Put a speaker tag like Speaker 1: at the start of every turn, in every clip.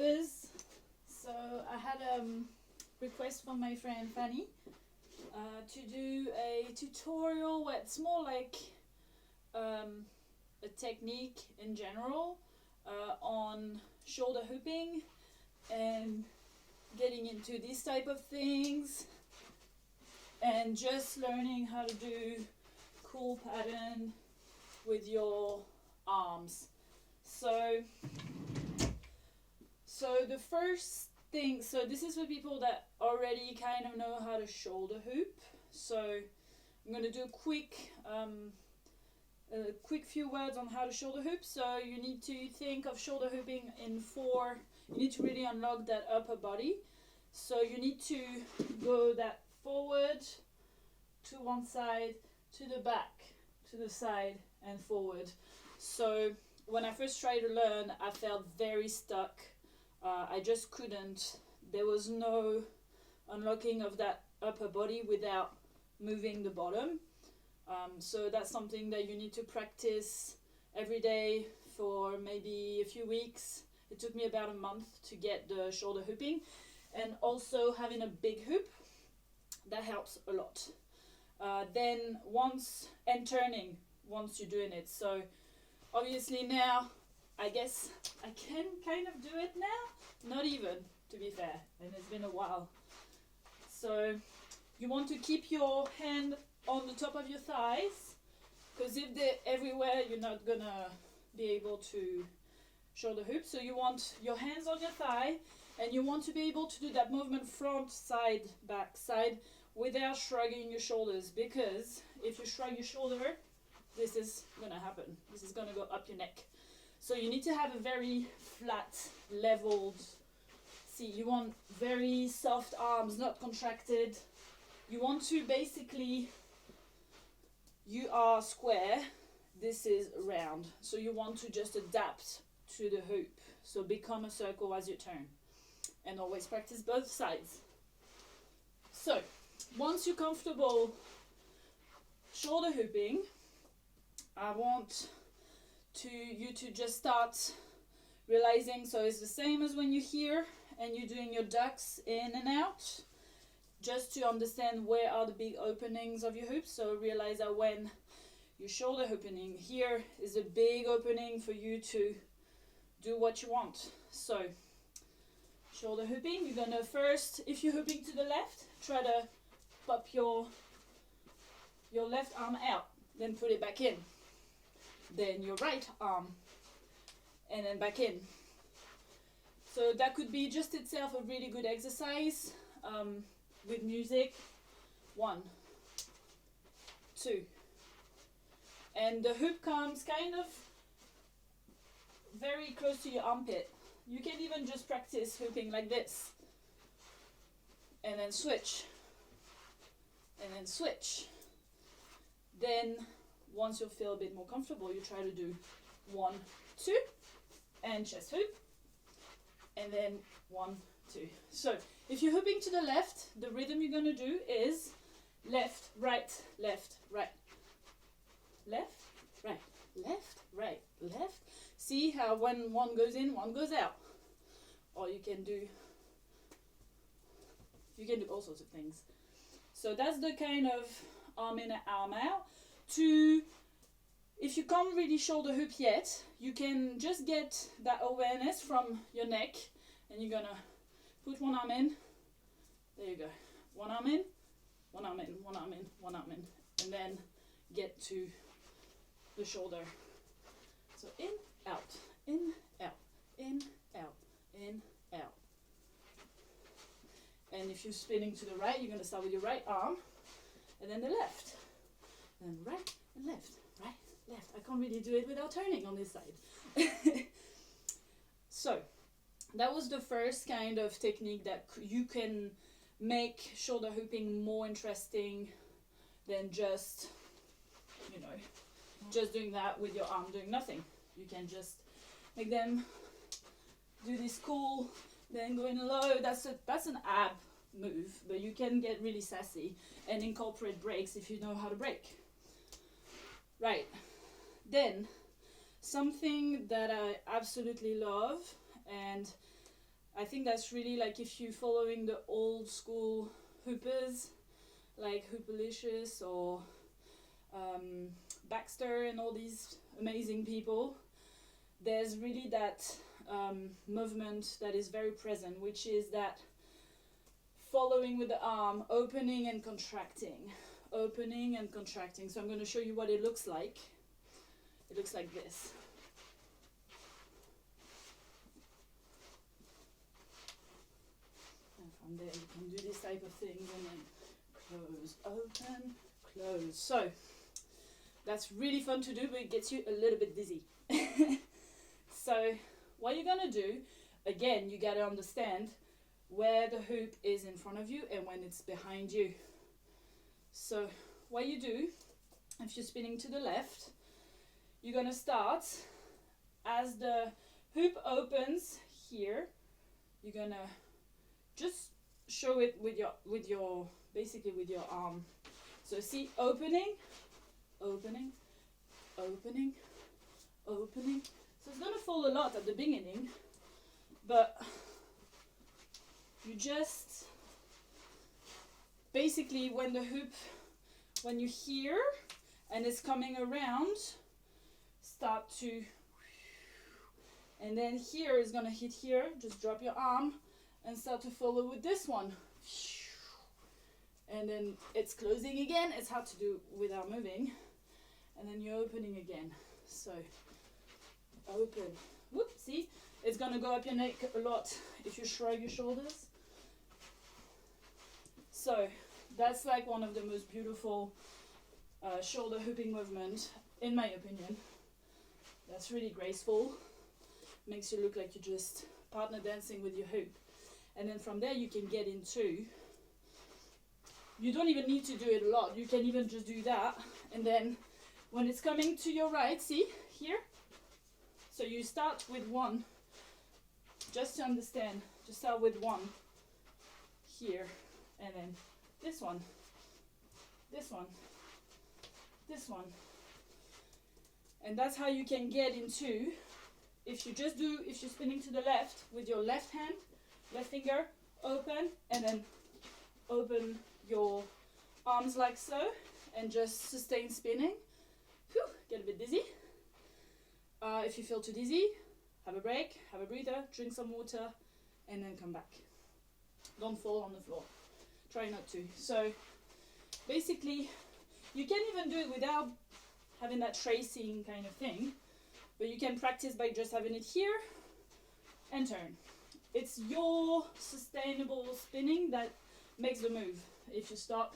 Speaker 1: hoopers. So I had a request from my friend Fanny to do a tutorial where it's more like a technique in general on shoulder hooping and getting into these type of things and just learning how to do cool pattern with your arms. So the first thing, so this is for people that already kind of know how to shoulder hoop. So I'm going to do a quick few words on how to shoulder hoop. So you need to think of shoulder hooping in four. You need to really unlock that upper body. So you need to go that forward to one side, to the back, to the side and forward. So when I first tried to learn, I felt very stuck. I just couldn't. There was no unlocking of that upper body without moving the bottom. So that's something that you need to practice every day for maybe a few weeks. It took me about a month to get the shoulder hooping, and also having a big hoop, that helps a lot. Then turning once you're doing it. So obviously now I guess I can kind of do it now, not even, to be fair, and it's been a while. So you want to keep your hand on the top of your thighs, because if they're everywhere you're not gonna be able to shoulder hoop. So you want your hands on your thigh, and you want to be able to do that movement front, side, back, side, without shrugging your shoulders, because if you shrug your shoulder, this is gonna happen. This is gonna go up your neck. So you need to have a very flat, leveled, you want very soft arms, not contracted. You want to basically, you are square, this is round. So you want to just adapt to the hoop. So become a circle as you turn. And always practice both sides. So once you're comfortable shoulder hooping, I want you to just start realizing, so it's the same as when you're here and you're doing your ducks in and out, just to understand where are the big openings of your hoops. So realize that when your shoulder opening here is a big opening for you to do what you want. So shoulder hooping, you're gonna first, if you're hooping to the left, try to pop your left arm out, then put it back in. Then your right arm, and then back in. So that could be just itself a really good exercise with music. 1, 2. And the hoop comes kind of very close to your armpit. You can even just practice hooping like this. And then switch. And then switch. Then once you feel a bit more comfortable, you try to do 1, 2, and chest hoop. And then 1, 2. So if you're hooping to the left, the rhythm you're going to do is left, right, left, right. Left, right, left, right, left. See how when one goes in, one goes out. Or you can do all sorts of things. So that's the kind of arm in, arm out. If you can't really shoulder hoop yet, you can just get that awareness from your neck, and you're gonna put one arm in. There you go. One arm in, one arm in, one arm in, one arm in, and then get to the shoulder. So in, out, in, out, in, out, in, out. And if you're spinning to the right, you're gonna start with your right arm, and then the left, and right and left, right, left. I can't really do it without turning on this side. So that was the first kind of technique that you can make shoulder hooping more interesting than just, just doing that with your arm doing nothing. You can just make them do this cool, then going low. That's an ab move, but you can get really sassy and incorporate breaks if you know how to break. Right. Then something that I absolutely love, and I think that's really like if you're following the old school hoopers, like Hoopalicious or Baxter and all these amazing people, there's really that movement that is very present, which is that following with the arm, opening and contracting, opening and contracting. So I'm going to show you what it looks like. It looks like this. And from there you can do this type of things and then close, open, close. So that's really fun to do, but it gets you a little bit dizzy. So what you're going to do, again, you got to understand where the hoop is in front of you and when it's behind you. So what you do, if you're spinning to the left, you're going to start as the hoop opens here. You're going to just show it with your basically with your arm. So see, opening, opening, opening, opening. So it's going to fall a lot at the beginning, but you just basically when the hoop, when you hear and it's coming around, start to, and then here is going to hit here, just drop your arm and start to follow with this one. And then it's closing again, it's hard to do without moving. And then you're opening again. So open, whoop, see? It's going to go up your neck a lot if you shrug your shoulders. So that's like one of the most beautiful shoulder hooping movement, in my opinion. That's really graceful. Makes you look like you're just partner dancing with your hoop. And then from there you can get into, you don't even need to do it a lot. You can even just do that. And then when it's coming to your right, see here? So you start with one, just to understand, just start with one here. And then this one, this one, this one. And that's how you can get into, if you just do, if you're spinning to the left with your left hand, left finger, open, and then open your arms like so, and just sustain spinning. Whew, get a bit dizzy. If you feel too dizzy, have a break, have a breather, drink some water, and then come back. Don't fall on the floor. Try not to. So basically, you can even do it without having that tracing kind of thing, but you can practice by just having it here and turn. It's your sustainable spinning that makes the move. If you stop,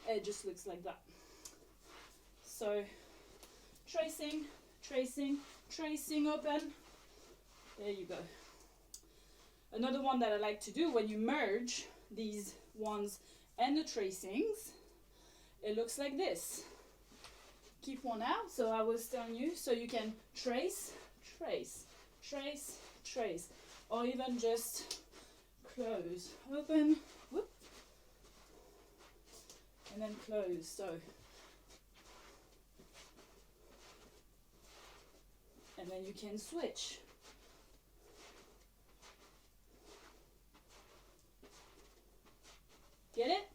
Speaker 1: it just looks like that. So tracing, tracing, tracing, open. There you go. Another one that I like to do when you merge these ones and the tracings, it looks like this. Keep one out, so I was telling you, so you can trace, trace, trace, trace, or even just close, open, whoop, and then close. So, and then you can switch. Get it?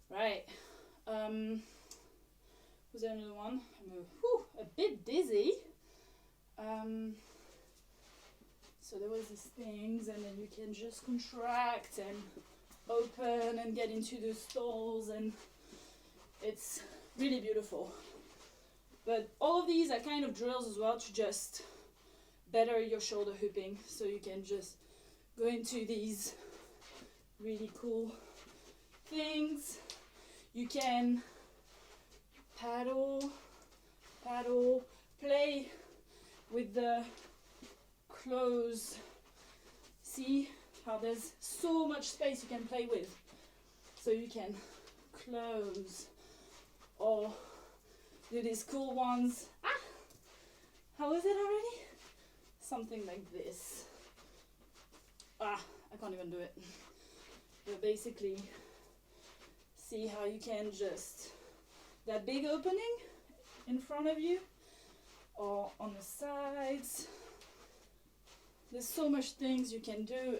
Speaker 1: Right. Was there another one? I'm a bit dizzy. So there was these things, and then you can just contract and open and get into the stalls, and it's really beautiful. But all of these are kind of drills as well to just better your shoulder hooping, so you can just go into these really cool things. You can paddle, paddle, play with the clothes. See how there's so much space you can play with. So you can close or do these cool ones. Ah! How is it already? Something like this. Ah, I can't even do it. But basically, see how you can just, that big opening in front of you or on the sides. there's so much things you can do.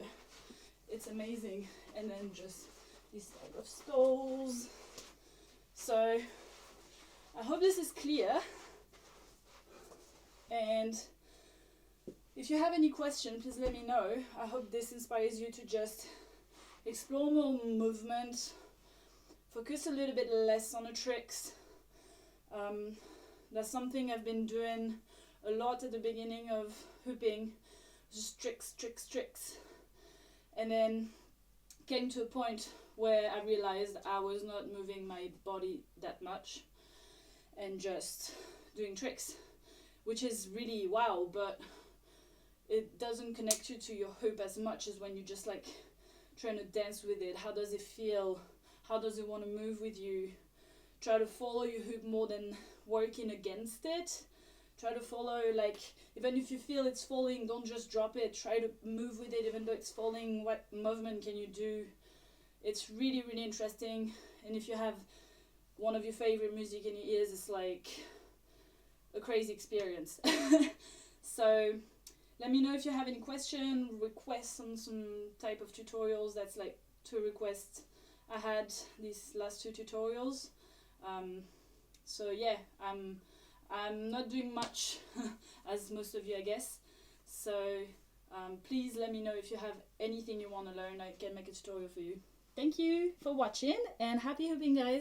Speaker 1: It's amazing. And then just this type of stalls. So I hope this is clear. And if you have any questions, please let me know. I hope this inspires you to just explore more movement, focus a little bit less on the tricks. That's something I've been doing a lot at the beginning of hooping, just tricks, tricks, tricks. And then came to a point where I realized I was not moving my body that much and just doing tricks, which is really wow, but it doesn't connect you to your hoop as much as when you just like trying to dance with it. How does it feel? How does it want to move with you? Try to follow your hoop more than working against it. Try to follow, like, even if you feel it's falling, don't just drop it. Try to move with it even though it's falling. What movement can you do? It's really, really interesting. And if you have one of your favorite music in your ears, it's like a crazy experience. So let me know if you have any question, requests on some type of tutorials. That's like 2 requests I had these last 2 tutorials. So yeah, I'm not doing much as most of you, I guess. So please let me know if you have anything you want to learn. I can make a tutorial for you. Thank you for watching and happy hooping, guys.